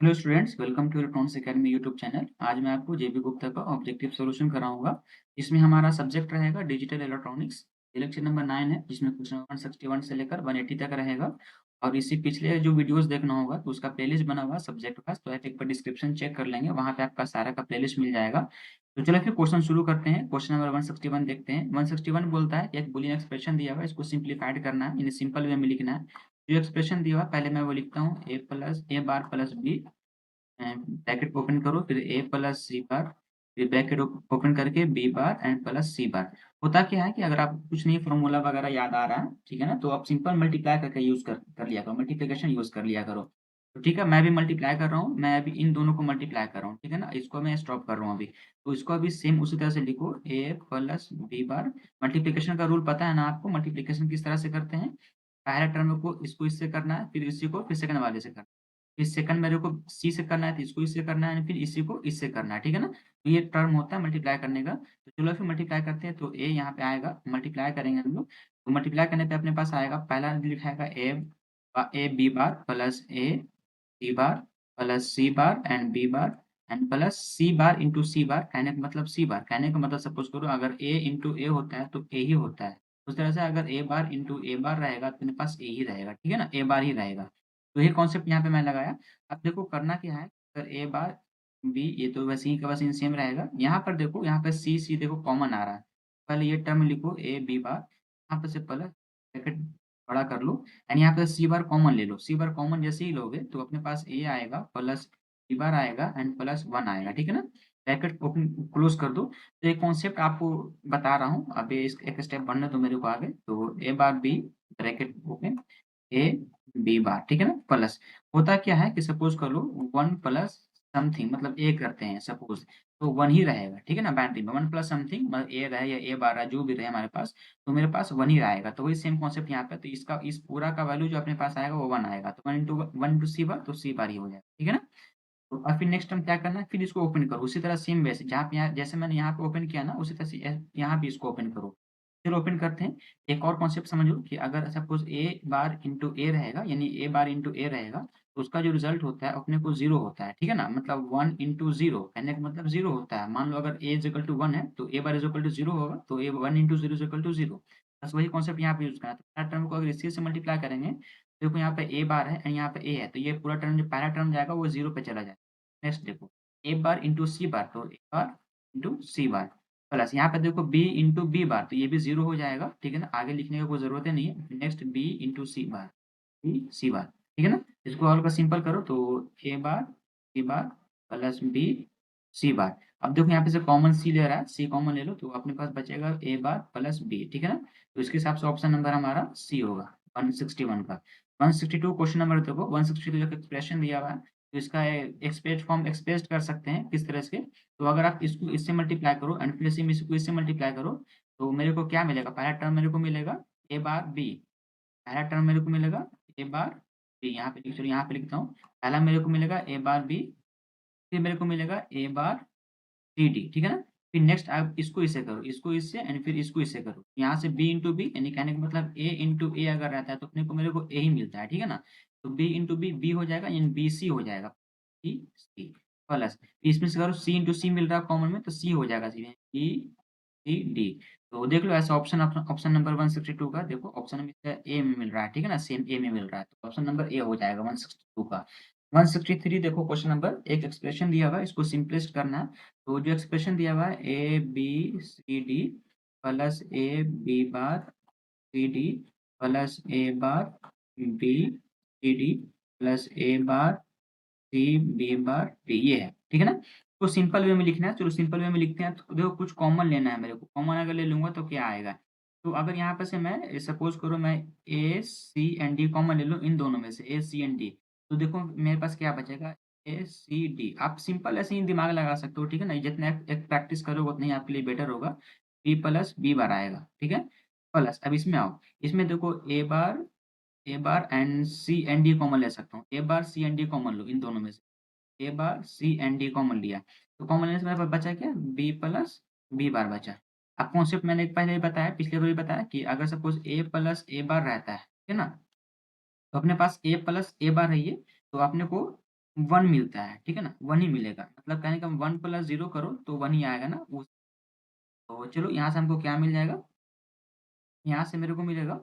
Hello students, welcome to electronics academy YouTube channel. आज मैं आपको जेबी गुप्ता का ऑब्जेक्टिव सॉल्यूशन कराऊंगा। इसमें हमारा सब्जेक्ट रहेगा डिजिटल इलेक्ट्रॉनिक्स। ये लेक्चर नंबर 9 है, जिसमें क्वेश्चन 161 से लेकर 180 तक रहेगा। और इसी पिछले जो वीडियोस देखना होगा तो उसका प्लेलिस्ट बना हुआ सब्जेक्ट का, तो आप एक बार डिस्क्रिप्शन चेक कर लेंगे, वहाँ पे आपका सारा का प्लेलिस्ट मिल जाएगा। तो चलो फिर क्वेश्चन शुरू करते हैं। क्वेश्चन नंबर 161 देखते हैं। 161 बोलता है कि एक बूलियन एक्सप्रेशन दिया हुआ है, इसको सिंप्लीफाइड करना है, यानी सिंपल वे में लिखना है। जो एक्सप्रेशन दिया हुआ है पहले मैं वो लिखता हूँ, A bar plus B, bracket open करो, फिर ए प्लस सी बार, फिर ब्रैकेट ओपन करके B bar and plus C बार। होता क्या है कि अगर आप कुछ नहीं फॉर्मूला वगैरह याद आ रहा है, ठीक है ना, तो आप सिंपल मल्टीप्लाई करके यूज कर लिया करो, मल्टीप्लिकेशन यूज कर लिया करो। तो ठीक है, मैं भी मल्टीप्लाई कर रहा हूँ, मैं अभी इन दोनों को मल्टीप्लाई कर रहा हूँ, ठीक है ना, इसको मैं स्टॉप कर रहा हूँ अभी। तो इसको अभी सेम उसी तरह से लिखो, ए प्लस बी बार। मल्टीप्लिकेशन का रूल पता है ना आपको, मल्टीप्लिकेशन किस तरह से करते हैं। पहले टर्म को इसको इससे करना है, फिर इसी को फिर सेकंड वाले से करना है। इस सेकंड मेरे को सी से करना है, तो इसको इससे करना है, फिर इसी को इससे करना है, ठीक है ना। तो ये टर्म होता है मल्टीप्लाई करने का। तो चलो फिर मल्टीप्लाई करते हैं। तो ए यहाँ पे आएगा, मल्टीप्लाई करेंगे हम लोग। तो मल्टीप्लाई करने पे अपने पास आएगा, पहला लिखाएगा A B bar plus A C bar plus C bar and B bar and plus C bar into C bar. कहने का मतलब सी बार, कहने का मतलब सपोज करो अगर ए इंटू ए होता है तो ए ही होता है। उस तरह से अगर ए बार इंटू ए बार रहेगा तो मेरे पास ए ही रहेगा, ठीक है ना, ए बार ही रहेगा। तो ये कॉन्सेप्ट यहाँ पे मैं लगाया। अब देखो करना क्या है, अगर ए बार बी, ये तो वैसे ही का वैसे सेम रहेगा। यहाँ पर देखो, यहाँ पे सी सी देखो कॉमन आ रहा है। पहले ये टर्म लिखो ए बी बार, यहाँ पे से पहले ब्रैकेट बड़ा कर लो, एंड यहाँ पे सी बार कॉमन ले लो। सी बार कॉमन जैसे ही लोगे तो अपने पास ए आएगा प्लस सी बार आएगा एंड प्लस वन आएगा, ठीक है ना। ब्रैकेट ओपन क्लोज कर दो। तो ये कॉन्सेप्ट आपको बता रहा हूँ, अब ये एक स्टेप बढ़ने दो मेरे को आगे। तो A bar B, bracket open, A B bar, ठीक है ना, प्लस। होता क्या है कि सपोज कर लो 1 प्लस समथिंग, मतलब ए करते हैं सपोज, तो 1 ही रहेगा, ठीक है ना। बाइनरी में 1 प्लस समथिंग, मतलब ए रहे या ए बार रहे, जो भी रहे हमारे पास, तो मेरे पास 1 ही रहेगा। तो वही सेम कॉन्सेप्ट यहाँ पे, तो इसका इस पूरा का वैल्यू जो अपने पास आएगा वो 1 आएगा। तो 1 इंटू सी बार, तो सी बार ही हो जाएगा, ठीक है ना। तो अब फिर नेक्स्ट टाइम क्या करना है, फिर इसको ओपन करो उसी तरह सेम वैसे, जहाँ पे यहाँ जैसे मैंने यहाँ पे ओपन किया ना, उसी तरह से यहाँ भी इसको ओपन करो। फिर ओपन करते हैं। एक और कॉन्सेप्ट समझो कि अगर सपोज ए बार इंटू ए रहेगा, यानी ए बार इंटू ए रहेगा, तो उसका जो रिजल्ट होता है अपने को जीरो होता है, ठीक है ना। मतलब 1 इंटू जीरो कहने का मतलब जीरो होता है। मान लो अगर ए इज इक्वल टू 1 है तो A bar is equal to zero होगा, तो A 1 into zero is equal to zero. बस वही कॉन्सेप्ट यहाँ पे यूज करना है। तो पहला टर्म को अगर इसी से मल्टीप्लाई करेंगे, देखो यहाँ पे ए बार है एंड यहाँ पे ए है, तो ये पूरा टर्म जो पहला टर्म जाएगा वो जीरो पे चला जाएगा। नेक्स्ट देखो, ए बार इंटू सी बार, तो A bar into C bar, plus यहाँ पे देखो बी इंटू बी बार, तो ये भी जीरो हो जाएगा, ठीक है ना। आगे लिखने का कोई जरूरत ही नहीं है। नेक्स्ट बी इंटू सी बार, बी सी बार, ठीक है ना। इसको और का सिंपल करो तो A bar C bar plus B C बार। अब देखो यहाँ पे से कॉमन सी ले रहा है, सी कॉमन ले लो, तो अपने पास बचेगा ए बार प्लस बी, ठीक है ना। तो इसके हिसाब से ऑप्शन नंबर हमारा सी होगा 161 का। 162 क्वेश्चन नंबर देखो, 162 जो एक्सप्रेशन दिया हुआ है, तो इसका एक्सप्रेस फॉर्म एक्सप्रेस कर सकते हैं किस तरह से। तो अगर आप इसको इससे मल्टीप्लाई करो एंड फिर इसको इससे मल्टीप्लाई करो, तो मेरे को क्या मिलेगा, पहला टर्म मेरे को मिलेगा ए बार बी, पहला टर्म मेरे को मिलेगा ए बार बी। यहाँ पे चलिए यहाँ पे लिखता हूँ, पहला मेरे को मिलेगा ए बार बी, फिर मेरे को मिलेगा ए बार सी डी, ठीक है ना। फिर नेक्स्ट आप इसको इससे करो, इसको इससे एंड फिर इसको इससे करो, यहाँ से बी इंटू बी, यानी कहने का मतलब ए इंटू ए अगर रहता है तो अपने को मेरे को ए ही मिलता है, ठीक है ना। तो बी इंटू बी, बी हो जाएगा, यानी बी सी हो जाएगा, बी सी प्लस, इसमें से करो सी इंटू सी मिल रहा है कॉमन में, तो सी हो जाएगा, सी बी सी डी। तो देख लो ऐसा ऑप्शन, ऑप्शन नंबर 162 का देखो, ऑप्शन में ए में मिल रहा है, ठीक है ना, सेम ए में मिल रहा है, तो ऑप्शन नंबर ए हो जाएगा 162 का। 163 देखो क्वेश्चन नंबर, एक एक्सप्रेशन दिया हुआ है, इसको सिंपलेस्ट करना है। तो जो एक्सप्रेशन दिया हुआ है A B C D plus A B bar C D plus A bar B C D plus A bar C B bar D, ये है, ठीक है ना। तो सिंपल वे में लिखना है, चलो सिंपल वे में लिखते हैं। तो देखो कुछ कॉमन लेना है मेरे को, कॉमन अगर ले लूंगा तो क्या आएगा। तो अगर यहाँ पे से मैं सपोज करो मैं ए सी एंड डी कॉमन ले लूँ, इन दोनों में से ए सी एंड डी, तो देखो मेरे पास क्या बचेगा, ए सी डी। आप सिंपल ऐसे ही दिमाग लगा सकते हो, ठीक है ना, जितना एक प्रैक्टिस करोगे उतना ही आपके लिए बेटर होगा। बी प्लस बी बार आएगा, ठीक है, प्लस। अब इसमें आओ, इसमें देखो A bar and C and D common ले सकता हूँ, A bar C and D common लो इन दोनों में से, A bar C and D common लिया, तो कॉमन लेने से मेरे पास बचा क्या, बी प्लस बी बार बचा। अब कॉन्सेप्ट मैंने पहले ही बताया, पिछले बार भी बताया कि अगर सपोज ए प्लस ए बार रहता है, ठीक है ना, तो अपने पास ए प्लस ए बार है ये, तो अपने को 1 मिलता है, ठीक है ना? 1 ही मिलेगा, मतलब कहने का 1 + 0 करो तो 1 ही आएगा ना वो। तो चलो यहाँ से हमको क्या मिल जाएगा, यहाँ से मेरे को मिलेगा,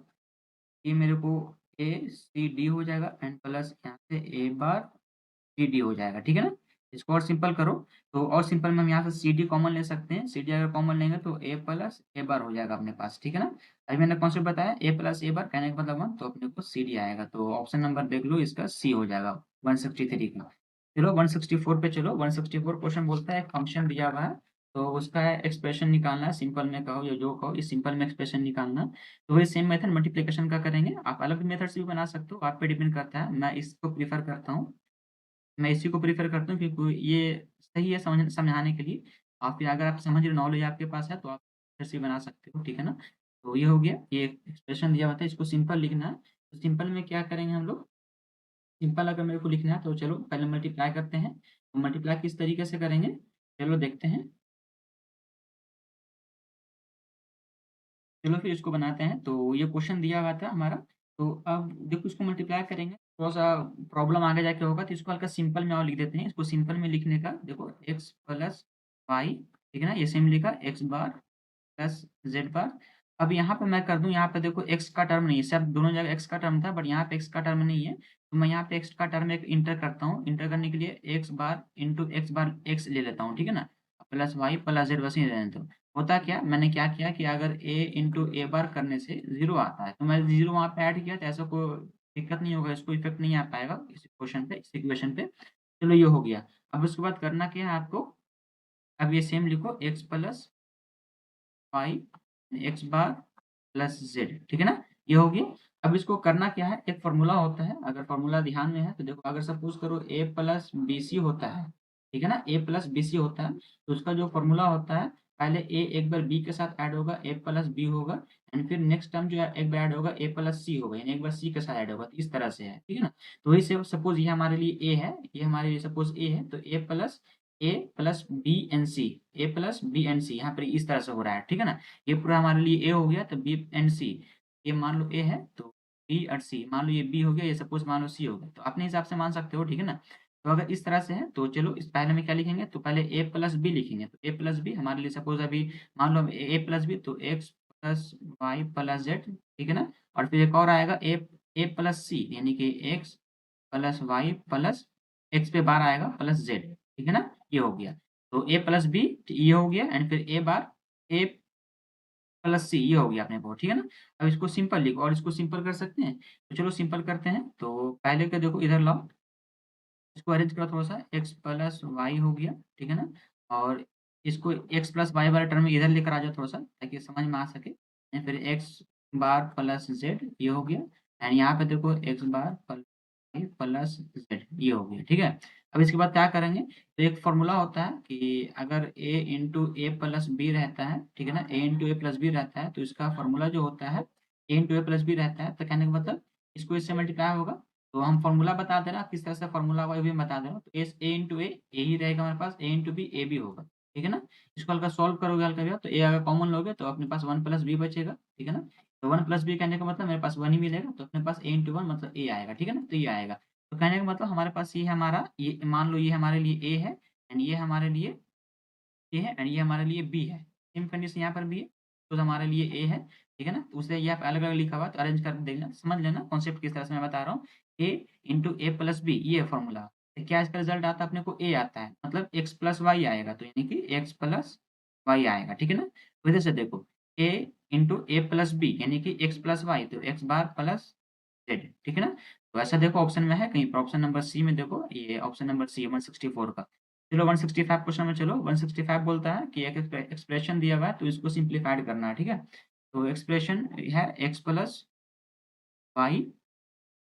ये मेरे को ACD हो जाएगा एंड प्लस यहाँ से A बार CD हो जाएगा, ठीक है ना? इसको और सिंपल करो, तो और सिंपल में हम यहाँ से CD कॉमन ले सकते हैं, CD अगर कॉमन लेंगे तो A प्लस A बार हो जाएगा अपने पास, ठीक है ना? अभी मैंने कॉन्सेप्ट बताया A प्लस A बार कहने का मतलब 1, तो अपने को CD आएगा, तो ऑप्शन नंबर देख लो, इसका C हो जाएगा 163 का। चलो 164 पे चलो, 164 क्वेश्चन बोलता है एक फंक्शन दिया हुआ है, तो उसका एक्सप्रेशन निकालना है, सिंपल में कहो या जो कहो, इस सिंपल में एक्सप्रेशन निकालना है। तो वही सेम मेथड मल्टीप्लिकेशन का करेंगे, आप अलग मेथड से भी बना सकते हो, आप पे डिपेंड करता है, मैं इसको प्रीफर करता हूँ। मैं इसी को प्रेफ़र करता हूँ क्योंकि ये सही है समझाने के लिए। और फिर अगर आप समझ रहे हो, नॉलेज आपके पास है, तो आप ऐसे बना सकते हो, ठीक है ना? तो ये हो गया, ये एक्सप्रेशन दिया हुआ था, इसको सिंपल लिखना है। तो सिंपल में क्या करेंगे हम लोग, सिंपल अगर मेरे को लिखना है तो चलो पहले मल्टीप्लाई करते हैं। तो मल्टीप्लाई किस तरीके से करेंगे, चलो देखते हैं। चलो फिर इसको बनाते हैं। तो ये क्वेश्चन दिया हुआ था हमारा, तो अब देखो इसको मल्टीप्लाई करेंगे, थोड़ा-सा प्रॉब्लम आगे जाके होगा, तो इसको हल्का सिंपल में और लिख देते हैं। इसको सिंपल में लिखने का देखो x प्लस वाई, ठीक है ना? ये सेम लिखा x बार प्लस z बार। अब यहाँ पे मैं कर दूँ, यहाँ पे देखो x का टर्म नहीं है, सब दोनों जगह x का टर्म था, बट यहाँ पे x का टर्म नहीं है, तो मैं यहाँ पे x का टर्म एक इंटर करता हूँ। इंटर करने के लिए x बार इंटू x बार x ले लेता हूँ, ठीक है ना? प्लस वाई प्लस z वैसे ही रहने दो। होता क्या, मैंने क्या किया कि अगर a इंटू ए बार करने से 0 आता है, तो मैं 0 वहाँ पे ऐड किया, तो ऐसा कोई दिक्कत नहीं होगा, इसको इफ़ेक्ट नहीं आ पाएगा इस क्वेश्चन पे, इस इक्वेशन पे। चलो ये हो गया। अब उसके बाद करना क्या है आपको, अब ये सेम लिखो x प्लस वाई एक्स बार प्लस जेड, ठीक है ना? ये हो गया। अब इसको करना क्या है, एक फ़ॉर्मूला होता है, अगर फ़ॉर्मूला ध्यान में है तो देखो, अगर सपोज़ करो a प्लस BC होता है, ठीक है ना? a प्लस BC होता है, तो उसका जो फ़ॉर्मूला होता है, पहले a एक बार b के साथ ऐड होगा, a प्लस b होगा एंड फिर नेक्स्ट टर्म जो है एक बार ऐड होगा, a प्लस c होगा, यानी एक बार c के साथ ऐड होगा, तो इस तरह से है, ठीक है ना? तो वही से सपोज़ ये हमारे लिए a है, ये हमारे लिए सपोज़ a है, तो a plus b and c, a plus b and c यहाँ पर इस तरह से हो रहा है, ठीक है ना? ये पूरा हमारे लिए A हो गया, तो B एंड C, ये मान लो A है तो B और C, मान लो ये B हो गया, ये सपोज़ मान लो C हो गया, तो अपने हिसाब से मान सकते हो, ठीक है ना? तो अगर इस तरह से है तो चलो इस पहले में क्या लिखेंगे, तो पहले A प्लस B लिखेंगे, तो A प्लस B हमारे लिए सपोज़ अभी मान लो A प्लस B, तो x plus Y plus z, ठीक है ना? और फिर एक और आएगा A प्लस C, यानी कि x plus Y plus x पे बार आएगा प्लस z, ठीक है ना? ये हो गया। तो A प्लस B ये हो गया एंड फिर A बार A प्लस सी, ये हो गया अपने को, ठीक है ना? अब इसको सिंपल लिखो और इसको सिंपल कर सकते हैं, तो चलो सिंपल करते हैं। तो पहले का देखो इधर लाओ, इसको अरेंज करो थोड़ा-सा, x प्लस वाई हो गया, ठीक है ना? और इसको x प्लस वाई वाले टर्म में इधर लेकर आ जाओ थोड़ा-सा, ताकि समझ में आ सके। एंड फिर x बार प्लस z, ये हो गया एंड यहाँ पे देखो x बार प्लस z, ये हो गया, ठीक है? अब इसके बाद क्या करेंगे, तो एक फ़ॉर्मूला होता है कि अगर a into a plus b रहता है, ठीक है ना? a into a plus b रहता है, तो इसका फ़ॉर्मूला जो होता है, a into a plus b रहता है, तो कहने का मतलब इसको इससे मल्टीप्लाई होगा। तो हम फ़ॉर्मूला बता दे रहा, किस तरह से फ़ॉर्मूला होगा ये भी बता दे रहा हूँ। तो एस ए इंटू ए, ए ही रहेगा हमारे पास, ए इंटू बी, ए भी होगा, ठीक है ना? इसको हल्का सॉल्व करोगे हल्का भैया, तो ए अगर कॉमन लोगे तो अपने पास 1 प्लस बी बचेगा, ठीक है ना? तो 1 प्लस बी कहने का मतलब मेरे पास 1 ही मिलेगा, तो अपने पास ए इंटू 1 मतलब ए आएगा, ठीक है ना? तो ये आएगा। तो कहने का मतलब हमारे पास ये हमारा, ये मान लो ये हमारे लिए ए है एंड ये हमारे लिए ए है एंड ये हमारे लिए बी है। सेम कंडीशन यहाँ पर भी है, तो हमारे लिए ए है, ठीक है ना? तो उसे ये आप अलग-अलग लिखा हुआ है, तो अरेंज कर देना, समझ लेना कॉन्सेप्ट किस तरह से मैं बता रहा हूँ। ए इंटू ए प्लस बी, ये है फ़ॉर्मूला। तो क्या इसका रिज़ल्ट आता है, अपने को ए आता है, मतलब एक्स प्लस वाई आएगा, तो यानी कि एक्स प्लस वाई आएगा, ठीक है ना? तो इधर से देखो, ए इंटू ए प्लस बी यानी कि एक्स प्लस वाई, तो एक्स बार प्लस ज़ेड, ठीक है ना? तो ऐसा देखो ऑप्शन में है कहीं पर, ऑप्शन नंबर सी में देखो, ये ऑप्शन नंबर सी 164 का। चलो 165 क्वेश्चन में चलो, 165 बोलता है कि एक एक्सप्रेशन दिया हुआ है, तो इसको सिम्प्लीफाइड करना है, ठीक है? तो एक्सप्रेशन है x plus Y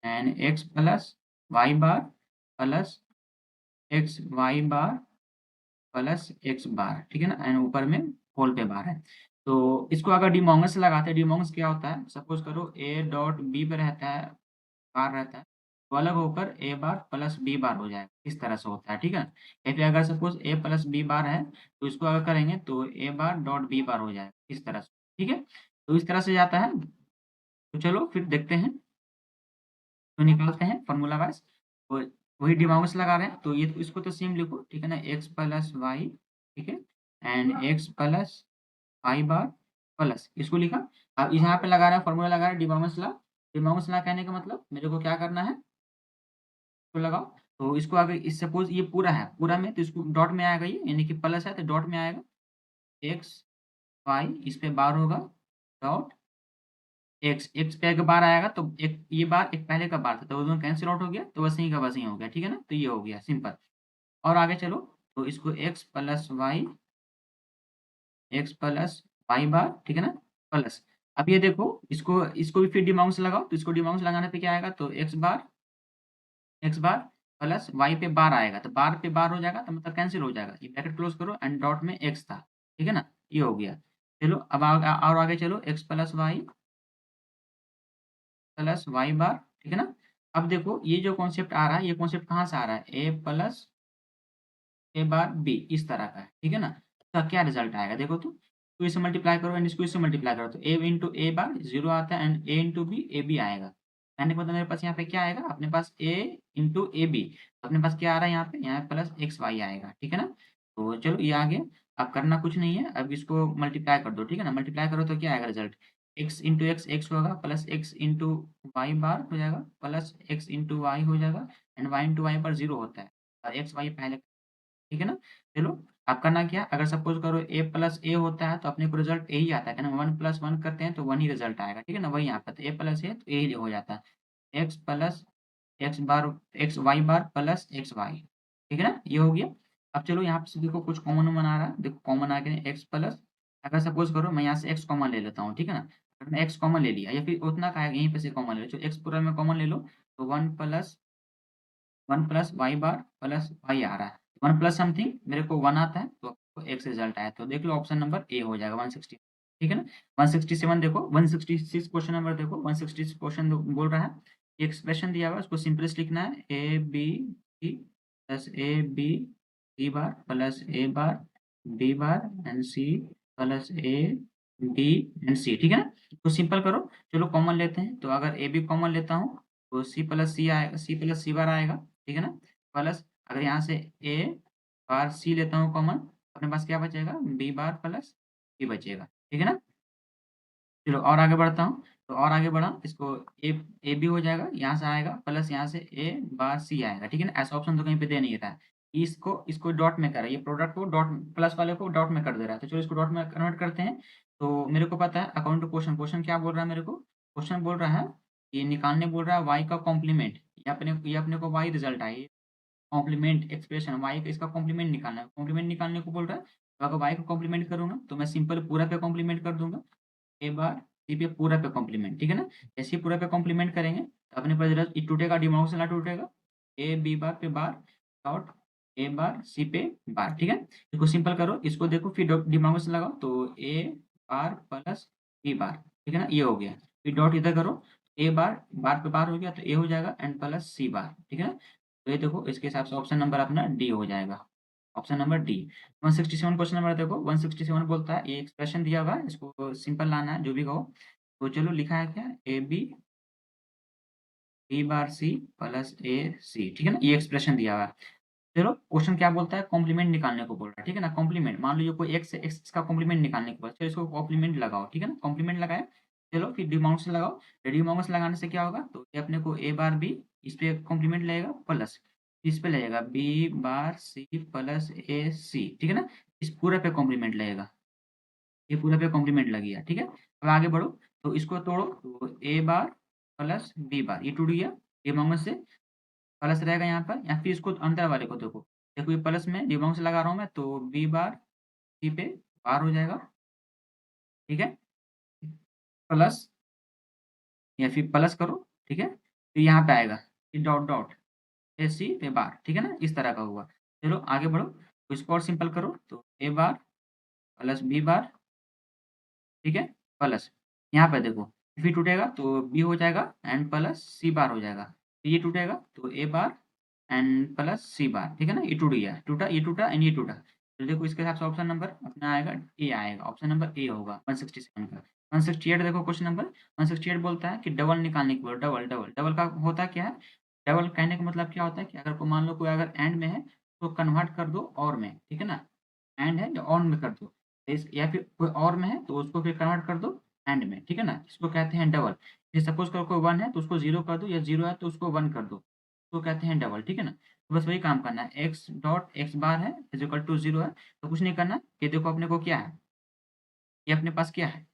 and x plus Y bar plus X Y bar plus X bar, ठीक है ना? एंड ऊपर में होल पे बार है। तो इसको अगर डिमॉन्गस से लगाते हैं, डिमॉन्गस क्या होता है, सपोज करो a डॉट b पे रहता है, बार रहता है, तो अलग होकर a बार प्लस b बार हो जाएगा, इस तरह से होता है, ठीक है? या फिर अगर सपोज a प्लस b बार है, तो इसको अगर करेंगे तो a बार डॉट b बार हो जाएगा, इस तरह से, ठीक है? तो इस तरह से जाता है। तो चलो फिर देखते हैं, तो निकालते हैं फ़ॉर्मूला वाइज़। तो वही डिमांग्स लगा रहे हैं, तो ये इसको तो सेम लिखो, ठीक है ना, x प्लस वाई, ठीक है, and x plus Y bar plus, इसको लिखा। अब यहाँ पे लगा रहा है, फॉर्मूला लगा रहा है डिमांग्स ला। डिमांग्स ला कहने का मतलब मेरे को क्या करना है, तो लगाओ। तो इसको अगर इस सपोज ये पूरा है, पूरा में तो इसको डॉट में आएगा, ये यानी कि प्लस है तो डॉट में आएगा, एक्स वाई इस पे बार होगा, डॉट एक्स, एक्स पे अगर बार आएगा तो एक ये बार एक पहले का बार था, तो वो दोनों कैंसिल आउट हो गया, तो वैसे ही का वैसे ही हो गया, ठीक है ना, तो ये हो गया सिंपल। और आगे चलो, तो इसको एक्स प्लस वाई बार, ठीक है ना, प्लस। अब ये देखो, इसको इसको भी फिर डिमांग्स लगाओ, तो इसको डिमांग्स लगाने पे क्या आएगा, तो एक्स बार प्लस वाई पे बार आएगा, तो बार पे बार हो जाएगा, तो मतलब कैंसिल हो जाएगा, ये ब्रैकेट क्लोज करो एंड डॉट में एक्स था, ठीक है ना, ये हो गया। चलो अब और आगे चलो, एक्स प्लस वाई बार, ठीक है ना। अब देखो ये जो कॉन्सेप्ट आ रहा है, ये कॉन्सेप्ट कहाँ से आ रहा है, A plus A bar B, इस तरह का है, ठीक है ना। तो क्या रिजल्ट आएगा देखो, तो इसे मल्टीप्लाई करो एंड इसको इससे मल्टीप्लाई करो, तो ए इंटू ए बार जीरो आता है and A into B A B आएगा। कहने का मतलब मेरे पास यहाँ पे क्या आएगा, अपने पास ए इंटू ए बी, अपने पास क्या आ रहा है यहाँ पे प्लस एक्स वाई आएगा, ठीक है ना। तो चलो ये आ गया। अब करना कुछ नहीं है, अब इसको मल्टीप्लाई कर दो, ठीक है ना, मल्टीप्लाई करो तो क्या आएगा रिजल्ट, एक्स इंटू एक्स होगा, प्लस एक्स इंटू वाई बार हो जाएगा, प्लस एक्स इंटू वाई हो जाएगा, एंड वाई इंटू वाई पर जीरो होता है, और एक्स वाई पहले, ठीक है ना। चलो अब करना क्या, अगर सपोज करो ए प्लस ए होता है तो अपने को रिजल्ट ए ही आता है, ना, वन प्लस वन करते हैं तो वन ही रिजल्ट आएगा, ठीक है ना, वही यहाँ पर, तो ए प्लस ए तो ए ही हो जाता है, एक्स प्लस एक्स बार x Y bar plus X Y, ठीक है ना, ये हो गया। अब चलो यहाँ पे देखो कुछ कॉमन आ रहा है, देखो कॉमन आ गया एक्स प्लस, अगर सपोज करो मैं यहाँ से एक्स कॉमन ले लेता हूँ, ठीक है ना, अगर मैं एक्स कॉमन ले लिया या फिर उतना का है यहीं पे से कॉमन ले लो, एक्स पूरा में कॉमन ले लो, तो one plus Y bar plus Y आ रहा है, वन प्लस समथिंग मेरे को वन आता है, तो आपको एक्स रिजल्ट आया, तो देख लो ऑप्शन नंबर ए हो जाएगा 160, ठीक है ना। 167 देखो, 166 क्वेश्चन नंबर देखो, 166 क्वेश्चन बोल रहा है, एक्सप्रेशन दिया हुआ है उसको सिंपलेस्ट लिखना है, A B C plus A B C bar plus A bar B bar and C plus A B and C, ठीक है ना। तो सिंपल करो, चलो कॉमन लेते हैं, तो अगर ए बी कॉमन लेता हूँ तो सी प्लस सी आएगा, सी प्लस सी बार आएगा, ठीक है ना, प्लस अगर यहाँ से ए बार सी लेता हूँ कॉमन, अपने पास क्या बचेगा, बी बार प्लस सी बचेगा, ठीक है ना। चलो और आगे बढ़ता हूँ, तो और आगे बढ़ा, इसको ए ए बी हो जाएगा, यहाँ से आएगा प्लस यहाँ से ए बार सी आएगा, ठीक है ना, ऐसा ऑप्शन तो कहीं पे दे नहीं रहा है, इसको इसको डॉट में कर रहा है, ये प्रोडक्ट को डॉट प्लस वाले को डॉट में कर दे रहा है, तो चलो इसको डॉट में कन्वर्ट करते हैं। तो मेरे को पता है अकाउंट टू क्वेश्चन, क्वेश्चन क्या बोल रहा है मेरे को, क्वेश्चन बोल रहा है, ये निकालने बोल रहा है वाई का कॉम्प्लीमेंट, ये अपने को वाई रिजल्ट आए, कॉम्प्लीमेंट एक्सप्रेशन वाई का, इसका कॉम्प्लीमेंट निकालना है, कॉम्प्लीमेंट निकालने को बोल रहा है, तो अगर वाई का कॉम्प्लीमेंट करूंगा तो मैं सिंपल पूरा पे कॉम्प्लीमेंट कर दूंगा, ए बार सी पे पूरा पे कॉम्प्लीमेंट, ठीक है ना। जैसे ही पूरा पे कॉम्प्लीमेंट करेंगे तो अपने पास रिजल्ट ये टूटेगा, डिमांड से ना टूटेगा, ए बी बार पे बार डॉट ए बार सी पे बार, ठीक है। इसको सिंपल करो, इसको देखो फिर डिमांड से लगाओ, तो A bar plus B bar, ठीक है ना, ये हो गया, फिर डॉट इधर करो, ए बार पे बार हो गया तो ए हो जाएगा एंड प्लस सी बार, ठीक है ना। तो ये देखो इसके हिसाब से ऑप्शन नंबर अपना डी हो जाएगा, option number D. 167 question number देखो, 167 बोलता है, ये एक्सप्रेशन दिया हुआ है, इसको सिंपल लाना है जो भी कहो, तो चलो लिखा है क्या, A B B bar C plus A C, ठीक है ना, ये एक्सप्रेशन दिया हुआ है। चलो क्वेश्चन क्या बोलता है, कॉम्प्लीमेंट निकालने को बोल रहा है, ठीक है ना, कॉम्प्लीमेंट मान लीजिए कोई एक्स है, एक्स का कॉम्प्लीमेंट निकालने को बोला, चलो इसको कॉम्प्लीमेंट लगाओ, ठीक है ना, कॉम्प्लीमेंट लगाए, चलो फिर डिमांड्स लगाओ, डिमांड्स लगाने से क्या होगा, तो ये अपने को ए बार बी इस पे कॉम्प्लीमेंट लगेगा प्लस इस पे लगेगा B bar C plus A C, ठीक है ना, इस पूरे पे कॉम्प्लीमेंट लगेगा, ये पूरा पे कॉम्प्लीमेंट लग गया, ठीक है। अब आगे बढ़ो, तो इसको तोड़ो, तो ए बार प्लस बी बार, ये टूट गया, डिमांड से प्लस रहेगा यहाँ पर, या फिर इसको अंदर वाले को देखो, देखो ये प्लस में डिमांड से लगा रहा हूँ मैं, तो बी बार सी पे बार हो जाएगा, ठीक है, प्लस या फिर प्लस करो, ठीक है, तो यहाँ पे आएगा ये डॉट डॉट ए सी पे बार, ठीक है ना, इस तरह का हुआ। चलो आगे बढ़ो, तो इसको और सिंपल करो, तो A bar plus B bar, ठीक है, प्लस यहाँ पे देखो, फिर टूटेगा तो बी हो जाएगा एंड प्लस सी बार हो जाएगा, तो ये टूटेगा तो A bar and plus C बार, ठीक है ना, ये टूट गया, टूटा ये टूटा एंड ये टूटा, तो देखो इसके हिसाब से ऑप्शन नंबर अपना आएगा ए आएगा, ऑप्शन नंबर ए होगा 167 का। 168 देखो क्वेश्चन नंबर 168 बोलता है कि डबल निकालने के लिए, डबल डबल डबल का होता क्या है, डबल कहने का मतलब क्या होता है कि अगर को मान लो कोई अगर एंड में है तो कन्वर्ट कर दो और में, ठीक है ना? एंड है या ऑन में कर दो। इस या फिर कोई और में है तो उसको फिर कन्वर्ट कर दो एंड में, ठीक है ना? इसको कहते हैं डबल। फिर सपोज़ करो कोई 1 है तो उसको 0 कर दो या 0 है तो उसको 1 कर दो। तो कहते हैं डबल, ठीक है ना? तो बस वही काम करना है, x डॉट x बार है इज़ इक्वल टू 0 है, तो कुछ नहीं करना। ये देखो अपने को क्या है, ये अपने पास क्या है?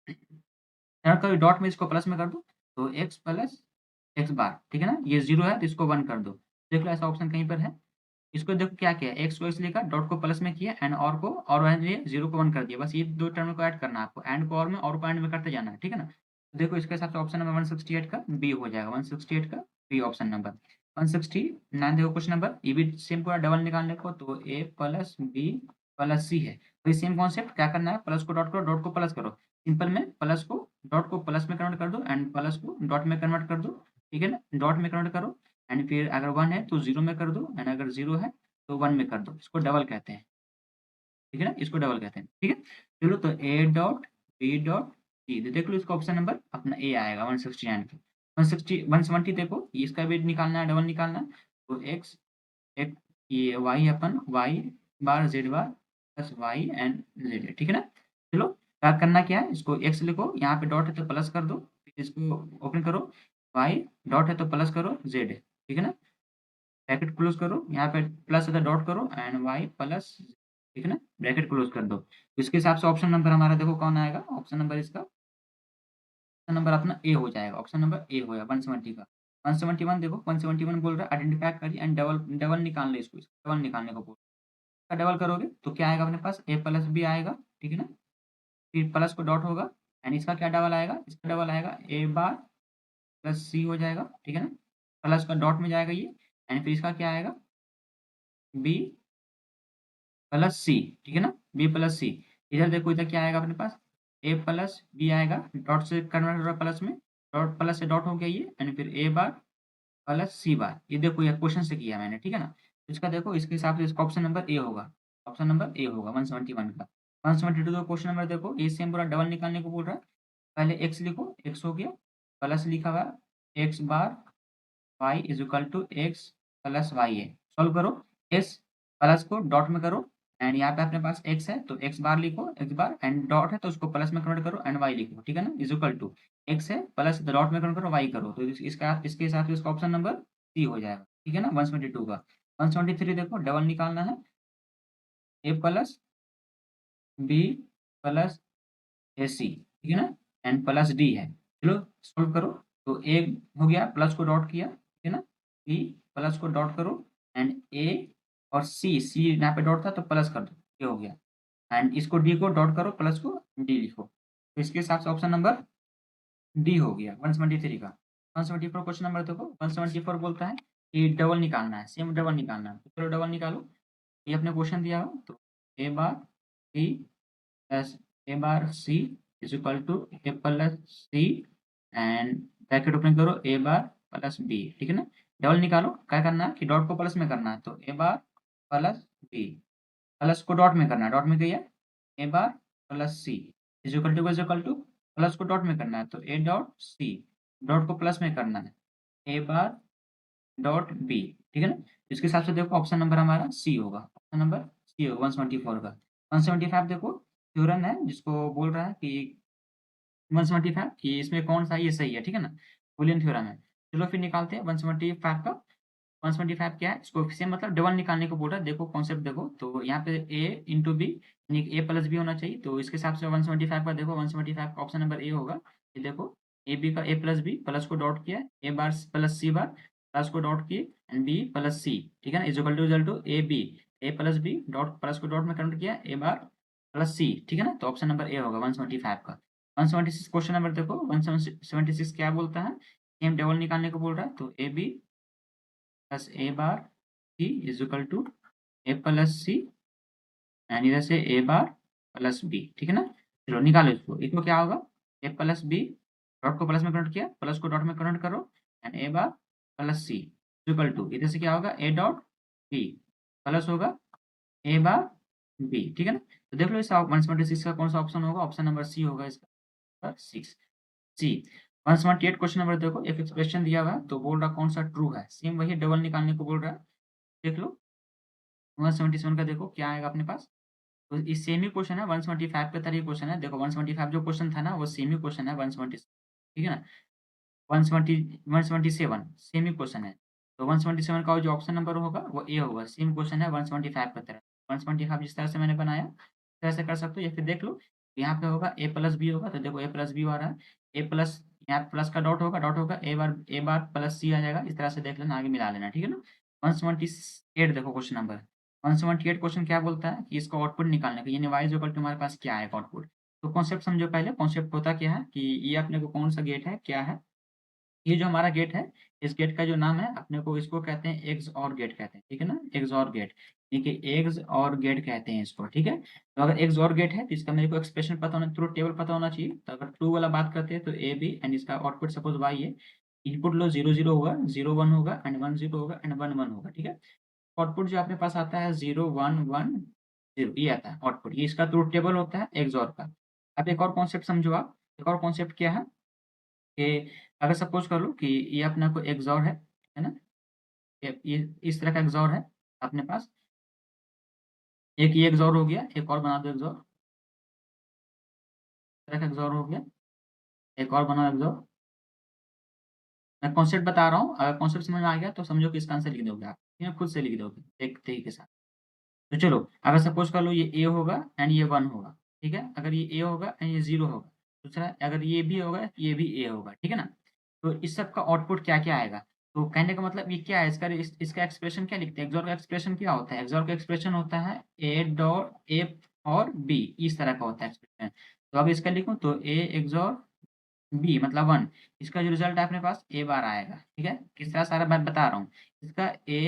अगर कभी डॉट में इसको प्लस में कर दो, तो x प्लस x बार, ठीक है ना? ये 0 है तो इसको 1 कर दो। देख लो ऐसा ऑप्शन कहीं पर है? इसको देखो क्या किया, x को इसलिए लिखा, डॉट को प्लस में किया एंड और को और वाले लिए 0 को 1 कर दिया। बस ये 2 टर्म को ऐड करना है आपको, एंड को और को एंड में करते जाना है, ठीक है ना? तो देखो इसके हिसाब से ऑप्शन नंबर 168 का बी हो जाएगा, 168 का बी ऑप्शन नंबर। 169 देखो क्वेश्चन नंबर, ये भी सेम पूरा डबल निकालने को, तो a प्लस बी प्लस सी है। वही सेम कॉन्सेप्ट, क्या करना है, प्लस को डॉट करो, डॉट को प्लस करो। सिंपल में प्लस को डॉट को प्लस में कन्वर्ट कर दो एंड प्लस को डॉट में कन्वर्ट कर दो, ठीक है ना? डॉट में कन्वर्ट करो एंड फिर अगर 1 है तो 0 में कर दो एंड अगर 0 है तो 1 में कर दो। इसको डबल कहते हैं, ठीक है ना? इसको डबल कहते हैं, ठीक है? चलो तो a dot b dot c, देख लो इसका ऑप्शन नंबर अपना ए आएगा 169 का। 160 170 देखो, ये इसका भी निकालना है, डबल निकालना है। तो x एक ये y upon y bar z bar plus y and z, ठीक है ना? चलो क्या करना, क्या है, इसको x लिखो, यहाँ पे डॉट है तो प्लस कर दो, फिर इसको ओपन करो, y डॉट है तो प्लस करो z, ठीक है ना? ब्रैकेट क्लोज करो, यहाँ पे प्लस है तो डॉट करो एंड y प्लस, ठीक है ना? ब्रैकेट क्लोज कर दो। तो इसके हिसाब से ऑप्शन नंबर हमारा देखो कौन आएगा, ऑप्शन नंबर इसका, ऑप्शन नंबर अपना ए हो जाएगा, ऑप्शन नंबर ए होगा 170 का। 171 देखो, 171 बोल रहा है आइडेंटिफाई करिए एंड डबल डबल निकाल लो, इसको डबल निकालने को बोल रहा है। डबल करोगे तो क्या आएगा अपने पास, ए प्लस बी आएगा, ठीक है ना? फिर प्लस को डॉट होगा एंड इसका क्या डबल आएगा, इसका डबल आएगा ए बार प्लस सी हो जाएगा, ठीक है ना? प्लस का डॉट में जाएगा ये एंड फिर इसका क्या आएगा, बी प्लस सी, ठीक है ना? बी प्लस सी। इधर देखो, इधर क्या आएगा अपने पास, ए प्लस बी आएगा, डॉट से कन्वर्ट हो रहा है प्लस में, डॉट प्लस से डॉट हो गया ये एंड फिर ए बार प्लस सी बार। ये देखो ये क्वेश्चन से किया मैंने, ठीक है ना? इसका देखो इसके हिसाब से इसका ऑप्शन नंबर ए होगा, ऑप्शन नंबर ए होगा 171 का। 172 का क्वेश्चन नंबर देखो, ये सेम पूरा डबल निकालने को बोल रहा है। पहले एक्स लिखो, एक्स हो गया, प्लस लिखा हुआ है X bar y is equal to X plus Y है। सॉल्व करो, एस प्लस को डॉट में करो एंड यहाँ पे अपने पास x है तो x बार लिखो, x बार एंड डॉट है तो उसको प्लस में कन्वर्ट करो एंड y लिखो, ठीक है ना? इज इक्वल टू x है प्लस डॉट में कन्वर्ट करो y करो, तो इसका इसके हिसाब से इसका ऑप्शन नंबर सी हो जाएगा, ठीक है ना? 172 का। 173 देखो, डबल निकालना है, a plus B plus A C, ठीक है ना? एंड प्लस डी है। चलो सॉल्व करो, तो ए हो गया, प्लस को डॉट किया, ठीक है ना? बी प्लस को डॉट करो एंड ए और सी, सी यहाँ पे डॉट था तो प्लस कर दो, ये हो गया एंड इसको डी को डॉट करो, प्लस को डी लिखो। तो इसके हिसाब से ऑप्शन नंबर डी हो गया 173 का। 174 क्वेश्चन नंबर देखो, 174 बोलता है कि डबल निकालना है, सेम डबल निकालना है। तो चलो डबल निकालो, ये अपने क्वेश्चन दिया हो तो A bar B plus A bar C is equal to A plus C and bracket open करो ए बार प्लस बी, ठीक है ना? डबल निकालो, क्या करना है कि डॉट को प्लस में करना है, तो A bar plus B, plus को डॉट में करना है, डॉट में किया A bar plus C is equal to plus को डॉट में करना है तो ए डॉट सी, डॉट को प्लस में करना है ए बार डॉट बी, ठीक है ना? इसके हिसाब से देखो ऑप्शन नंबर हमारा सी होगा, ऑप्शन नंबर सी होगा 174 का। 175 देखो, थ्योरम है जिसको बोल रहा है कि 175 कि इसमें कौन सा ये सही है, ठीक है ना? बूलियन थ्योरम है। चलो फिर निकालते हैं 175 का। 175 क्या है, इसको सेम मतलब डबल निकालने को बोल रहा है। देखो कॉन्सेप्ट देखो, तो यहाँ पे a इंटू बी यानी ए प्लस बी होना चाहिए, तो इसके हिसाब से 175 का देखो, 175 का ऑप्शन नंबर ए होगा। ये देखो ए बी का ए प्लस बी, प्लस को डॉट किया, A bar plus C bar, plus को डॉट किए एंड बी प्लस सी, ठीक है ना? Equal to A B, A plus B dot plus को डॉट में कन्वर्ट किया ए बार प्लस सी, ठीक है ना? तो ऑप्शन नंबर ए होगा 175 का। 176 क्वेश्चन नंबर देखो, 176 क्या बोलता है, सेम डबल निकालने को बोल रहा है, तो A B plus A bar C is equal to A plus C and इधर से ए बार प्लस बी, ठीक है ना? चलो निकालो इसको, इसको क्या होगा, ए प्लस बी, डॉट को प्लस में कन्वर्ट किया, प्लस को डॉट में कन्वर्ट करो and A bar plus C equal to इधर से क्या होगा, ए डॉट बी प्लस होगा ए बार बी, ठीक है ना? तो देख लो इस 176 का कौन सा ऑप्शन होगा, ऑप्शन नंबर सी होगा इसका, 6 सी। 178 क्वेश्चन नंबर देखो, एक एक्सप्रेशन दिया हुआ है तो बोल रहा कौन सा ट्रू है, सेम वही डबल निकालने को बोल रहा है। देख लो 177 का देखो क्या आएगा अपने पास। तो ये सेम ही क्वेश्चन है, 175 के तरह क्वेश्चन है। देखो 175 जो क्वेश्चन था ना वो सेम ही क्वेश्चन है 170, ठीक है ना। 170 177 सेम ही क्वेश्चन है। तो 177 का जो ऑप्शन नंबर होगा वो ए होगा, सेम क्वेश्चन है 175 की तरह। 175 जिस तरह से मैंने बनाया उस तरह से कर सकते हो, या फिर देख लो यहाँ पे होगा ए प्लस बी होगा, तो देखो ए प्लस बी आ रहा है, ए प्लस यहाँ प्लस का डॉट होगा ए बार प्लस सी आ जाएगा, इस तरह से देख लेना, आगे मिला लेना, ठीक है ना। 178 देखो क्वेश्चन नंबर 178 क्वेश्चन क्या बोलता है कि इसका आउटपुट निकालने का, यानी वाई इज इक्वल टू हमारे पास क्या है आउटपुट। तो कॉन्सेप्ट समझो पहले, कॉन्सेप्ट होता क्या है कि ये अपने को कौन सा गेट है क्या है। ये जो हमारा गेट है, इस गेट का जो नाम है अपने को, इसको कहते हैं एग्स और गेट कहते हैं, ठीक है ना, एग्स और गेट। ठीक है, एग्स और गेट कहते हैं इसको, ठीक है। तो अगर एग्स और गेट है तो इसका मेरे को एक्सप्रेशन पता होना, थ्रू टेबल पता होना चाहिए। तो अगर ट्रू वाला बात करते हैं तो ए बी एंड इसका आउटपुट सपोज वाई है। इनपुट लो 0 0 होगा, 0 1 होगा एंड 1 0 होगा एंड 1 1 होगा, ठीक है। आउटपुट जो अपने पास आता है 0 1 1 0, ये आता है आउटपुट, ये इसका ट्रू टेबल होता है एग्स और का। अब एक और कॉन्सेप्ट समझो आप, एक और कॉन्सेप्ट क्या है कि अगर सपोज कर लो कि ये अपना कोई एक्सॉर है ना, ये इस तरह का एक्सॉर है अपने पास। एक ये एक्सॉर हो गया, एक और बना दो एक्सॉर, इस तरह का एक्सॉर हो गया, एक और बनाओ एक्सॉर। मैं कॉन्सेप्ट बता रहा हूँ, अगर कॉन्सेप्ट समझ में आ गया तो समझो कि इसका आंसर लिख दोगे आप, ठीक है, खुद से लिख दोगे एक तरीके के साथ। तो चलो अगर सपोज कर लो ये ए होगा एंड ये 1 होगा, ठीक है। अगर ये ए होगा एंड ये 0 होगा, दूसरा अगर ये भी होगा ये भी ए होगा, ठीक है ना। तो इस सब का आउटपुट क्या-क्या आएगा? तो कहने का मतलब ये क्या है, इसका एक्सप्रेशन क्या लिखते हैं? एक्सॉर का एक्सप्रेशन क्या होता है? एक्सॉर का एक्सप्रेशन होता है ए और बी, इस तरह का होता है एक्सप्रेशन। तो अब इसका लिखूँ तो ए एक्सॉर बी मतलब 1, इसका जो रिजल्ट है अपने पास ए बार आएगा, ठीक है। किस तरह सारा मैं बता रहा हूँ, इसका ए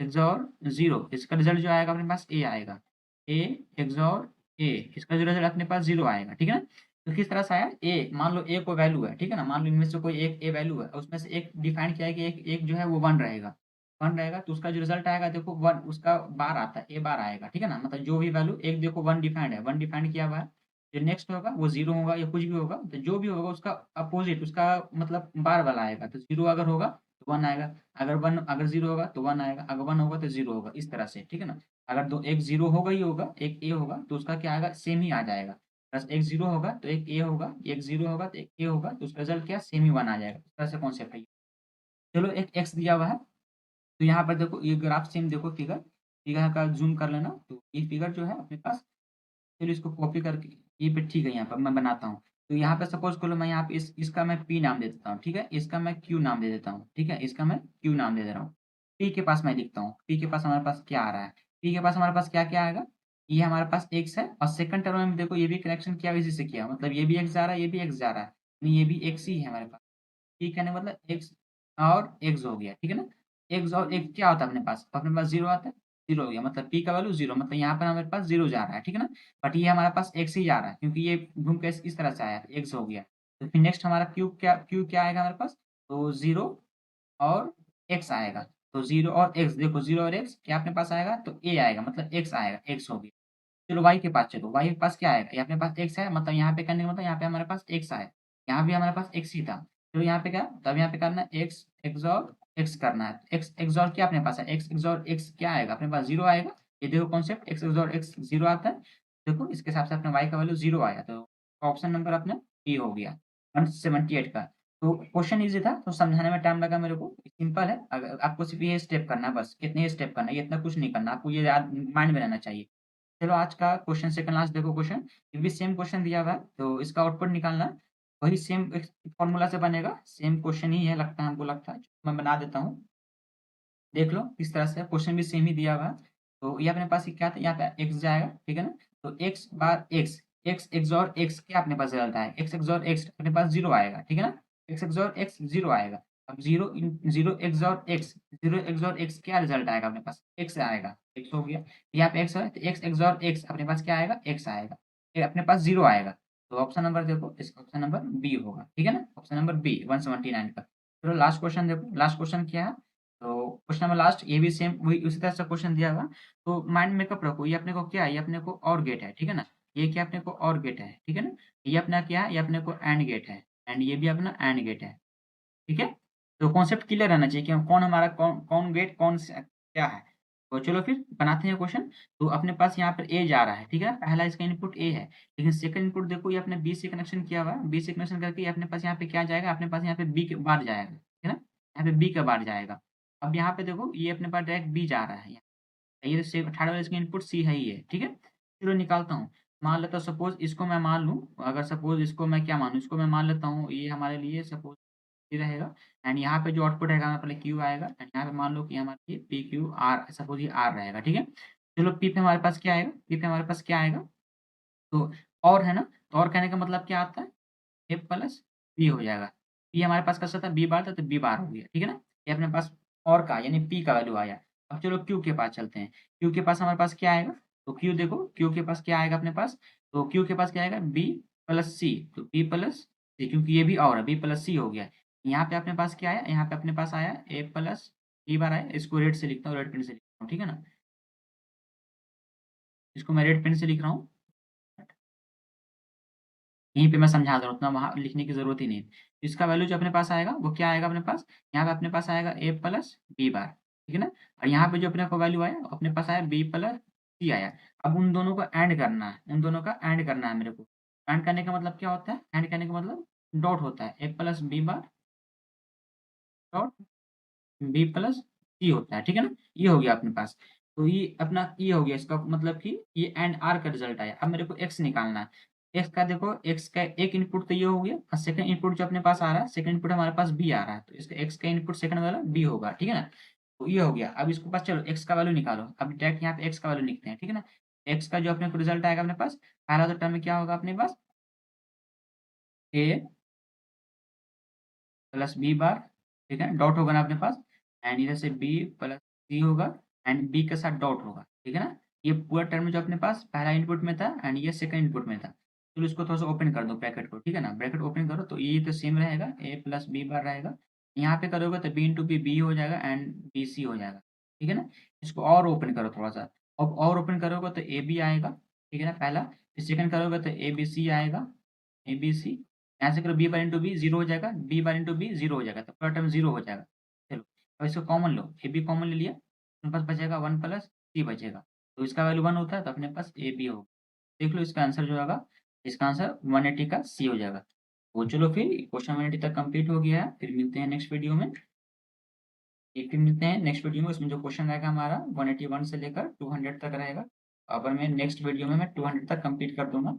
एक्सॉर 0, इसका रिजल्ट जो आएगा अपने पास ए आएगा। ए एक्सॉर ए, इसका जो रिजल्ट अपने पास 0 आएगा, ठीक है ना। तो किस तरह से आया, ए मान लो ए कोई वैल्यू है, ठीक है ना, मान लो इनमें से कोई एक ए वैल्यू है, उसमें से एक डिफाइन किया है कि एक एक जो है वो 1 रहेगा, 1 रहेगा। तो उसका जो रिजल्ट आएगा देखो 1, उसका बार आता है, ए बार आएगा, ठीक है ना। मतलब जो भी वैल्यू एक देखो 1 डिफाइंड है, 1 डिफाइंड किया हुआ है, जो नेक्स्ट होगा वो 0 होगा या कुछ भी होगा, तो जो भी होगा उसका अपोजिट, उसका मतलब बार वाला आएगा। तो 0 अगर होगा तो 1 आएगा, अगर 0 होगा तो 1 आएगा, अगर 1 होगा तो 0 होगा, इस तरह से, ठीक है ना। अगर दो एक 0 होगा ही होगा, एक ए होगा, तो उसका क्या आएगा, सेम ही आ जाएगा। बस एक 0 होगा तो एक ए होगा, एक 0 होगा तो एक ए होगा, तो उसका रिजल्ट क्या, सेम ही 1 आ जाएगा। इस तरह से कॉन्सेप्ट है ये। चलो एक एक्स दिया हुआ है, तो यहाँ पर देखो ये ग्राफ सेम देखो, फिगर फिगर का जूम कर लेना, तो ये फिगर जो है अपने पास, चलो इसको कॉपी करके ये पे, ठीक है, यहाँ पर मैं बनाता हूँ। तो यहाँ पे सपोज करो मैं यहाँ पे इसका मैं पी नाम दे देता हूँ, ठीक है, इसका मैं क्यू नाम दे देता हूँ, ठीक है, इसका मैं क्यू नाम दे दे रहा हूँ। पी के पास मैं लिखता हूँ, पी के पास हमारे पास क्या आ रहा है, पी के पास हमारे पास क्या क्या आएगा, ये हमारे पास एक्स है, और सेकंड टर्म में देखो ये भी कनेक्शन किया इसी से किया, मतलब ये भी एक्स जा रहा है, ये भी एक्स जा रहा है, यानी ये भी एक्स ही है हमारे पास। ठीक है ना, मतलब एक्स और एक्स हो गया, ठीक है ना। एक्स और एक्स क्या होता है अपने पास, अपने पास 0 आता है, 0 हो गया, मतलब पी का वैल्यू 0, मतलब यहाँ पर हमारे पास 0 जा रहा है, ठीक है ना। बट ये हमारे पास एक्स ही जा रहा है, क्योंकि ये घूम के इस तरह से आया, एक्स हो गया। तो फिर नेक्स्ट हमारा क्यू क्या आएगा हमारे पास, तो 0 और एक्स आएगा। तो 0 और एक्स, देखो 0 और एक्स क्या अपने पास आएगा, तो ए आएगा, मतलब एक्स आएगा, एक्स हो गया। चलो वाई के पास चलो, वाई के पास क्या आएगा, ये अपने पास एक्स है, मतलब यहाँ पे करने का मतलब यहाँ पे हमारे पास एक्स आए, यहाँ भी हमारे पास एक्स ही था। चलो यहाँ पे क्या, तब यहाँ पे करना है एक्स एक्सॉर एक्स करना है, एक्स एक्सॉर क्या अपने पास है, एक्स एक्सॉर एक्स क्या आएगा अपने पास, 0 आएगा। ये देखो कॉन्सेप्ट, एक्स एक्सॉर एक्स 0 आता है। देखो इसके हिसाब से अपने वाई का वैल्यू 0 आया, तो ऑप्शन नंबर अपने बी हो गया 178 का। तो क्वेश्चन इजी था, तो समझाने में टाइम लगा मेरे को, सिंपल है। अगर आपको सिर्फ ये स्टेप करना है, बस कितने स्टेप करना है, ये इतना कुछ नहीं करना, आपको ये याद माइंड में रहना चाहिए। चलो आज का क्वेश्चन सेकंड लास्ट देखो क्वेश्चन, ये भी सेम क्वेश्चन दिया हुआ है, तो इसका आउटपुट निकालना है। वही सेम फॉर्मूला से बनेगा, सेम क्वेश्चन ही है, लगता है हमको, लगता है मैं बना देता हूँ। देख लो किस तरह से, क्वेश्चन भी सेम ही दिया हुआ है। तो ये अपने पास क्या था, यहाँ पे एक्स जाएगा, ठीक है ना। तो एक्स बार एक्स, एक्स एक्सॉर एक्स क्या अपने पास रिजल्ट है, एक्स एक्सॉर एक्स अपने पास 0 आएगा, ठीक है ना। एक्स एक्सॉर एक्स 0 आएगा। अब 0 एक्सॉर एक्स, 0 एक्सॉर एक्स क्या रिजल्ट आएगा अपने पास, एक्स आएगा, एक्स हो गया। यहाँ पे एक्स है तो एक्स एक्सॉर एक्स अपने पास क्या आएगा, एक्स आएगा। ये अपने पास 0 आएगा। तो ऑप्शन नंबर देखो, इसका ऑप्शन नंबर बी होगा, ठीक है ना, ऑप्शन नंबर बी 179 का। चलो लास्ट क्वेश्चन देखो, लास्ट क्वेश्चन क्या है। तो क्वेश्चन नंबर लास्ट, ये भी सेम वही उसी तरह से क्वेश्चन दिया हुआ। तो माइंड मेकअप रखो, ये अपने को क्या है, ये अपने को और गेट है, ठीक है ना। ये क्या अपने को और गेट है, ठीक है ना। ये अपना क्या है, ये अपने को एंड गेट है। एंड ये भी अपना एंड गेट है, ठीक है? तो कॉन्सेप्ट क्लियर रहना चाहिए कि कौन हमारा कौन गेट कौन स क्या है। तो चलो फिर बनाते हैं क्वेश्चन। तो अपने पास यहाँ पर ए जा रहा है, ठीक है? पहला इसका इनपुट ए है, लेकिन सेकंड इनपुट देखो ये अपने बी से कनेक्शन किया हुआ है। बी से कनेक्शन करके ये अपने पास यहाँ पे क्या जाएगा? अपने पास यहाँ पे बी के बार जाएगा, ठीक है ना? यहाँ पे बी के बार जाएगा। अब यहाँ पे देखो ये अपने पास डायरेक्ट बी जा रहा है। ये से थर्ड वाले इसका इनपुट सी है ही है, ठीक है? चलो निकालता हूँ। मान लेता हूँ सपोज़ इसको मैं मान लूँ, अगर सपोज़ इसको मैं क्या मानूँ? इसको मैं मान लेता हूँ ये हमारे लिए सपोज़ ये रहेगा एंड यहाँ पे जो आउटपुट रहेगा हमारे पहले क्यू आएगा एंड यहाँ पे मान लो कि हमारे लिए पी क्यू आर सपोज़ ये आर रहेगा, ठीक है? चलो पी पे हमारे पास क्या आएगा? पी पे हमारे पास क्या आएगा? तो और है ना? तो और कहने का मतलब क्या आता है? ए प्लस बी हो जाएगा। पी हमारे पास कैसा था? बी बार था तो बी बार हो गया, ठीक है ना? ये अपने पास और का यानी पी का वैल्यू आया। अब चलो क्यू के पास चलते हैं। क्यू के पास हमारे पास क्या आएगा? तो क्यू देखो क्यू के पास क्या आएगा अपने पास? तो क्यू के पास क्या आएगा? बी प्लस सी। तो बी प्लस सी क्योंकि ये भी और है, बी प्लस सी हो गया। यहाँ पे अपने पास क्या आया? यहाँ पे अपने पास आया ए प्लस बी बार आया। इसको रेड से लिखता हूँ, रेड पेन से लिखता हूँ, ठीक है ना? इसको मैं रेड पेन से लिख रहा हूँ। यहीं पे मैं समझा दे रहा हूँ, उतना वहाँ लिखने की ज़रूरत ही नहीं है। इसका वैल्यू जो अपने पास आएगा, वो क्या आएगा अपने पास? यहाँ पे अपने पास आएगा ए प्लस बी बार, ठीक है ना? और यहाँ पे जो अपने को वैल्यू आया, अपने पास आया बी प्लस सी आया। अब उन दोनों को ऐड करना है, उन दोनों का ऐड करना है मेरे को। ऐड करने का मतलब क्या होता है? ऐड करने का मतलब डॉट होता है, A plus B bar dot B plus C होता है, ठीक है ना? ये हो गया अपने पास। तो ये अपना ये हो गया, इसका मतलब कि ये एंड आर का रिजल्ट आया। अब मेरे को एक्स निकालना है। एक्स का देखो, एक्स का एक इनपुट तो ये हो गया और सेकंड इनपुट जो अपने पास आ रहा है, सेकंड इनपुट हमारे पास बी आ रहा है, तो इसका एक्स का इनपुट सेकंड वाला बी होगा, ठीक है ना? तो ये हो गया। अब इसके पास चलो एक्स का वैल्यू निकालो। अब डायरेक्ट यहाँ पे एक्स का वैल्यू लिखते हैं, ठीक है ना? एक्स का जो अपने को रिजल्ट आएगा अपने पास, पहला तो टर्म में क्या होगा अपने पास? ए प्लस बी बार, ठीक है? डॉट होगा ना अपने पास एंड इधर से बी प्लस सी होगा एंड बी के साथ डॉट होगा, ठीक है ना? ये पूरा टर्म जो अपने पास पहला इनपुट में था एंड ये सेकंड इनपुट में था। चलो इसको थोड़ा सा ओपन कर दो ब्रैकेट को, ठीक है ना? ब्रैकेट ओपन करो तो ये तो सेम रहेगा, ए प्लस बी बार रहेगा। यहाँ पे करोगे तो बी इंटू बी बी हो जाएगा एंड बी सी हो जाएगा, ठीक है ना? इसको और ओपन करो थोड़ा सा। अब और ओपन करोगे तो ए बी आएगा, ठीक है ना? पहला फिर सेकंड करोगे तो ए बी सी आएगा, ए बी सी। यहाँ से करो B bar into B zero हो जाएगा, B bar into B zero हो जाएगा, तो पूरा टर्म जीरो हो जाएगा। चलो अब इसको कॉमन लो, ए बी कॉमन ले लिया, अपने पास बचेगा वन प्लस सी बचेगा। तो इसका वैल्यू वन होता है तो अपने पास ए बी होगा। देख लो इसका आंसर जो होगा, इसका आंसर 180 का सी हो जाएगा। तो चलो फिर क्वेश्चन 180 तक कंप्लीट हो गया है। फिर मिलते हैं नेक्स्ट वीडियो में। एक फिर मिलते हैं नेक्स्ट वीडियो में, उसमें जो क्वेश्चन रहेगा हमारा 181 से लेकर 200 तक रहेगा। अगर मैं नेक्स्ट वीडियो में मैं 200 तक कंप्लीट कर दूंगा।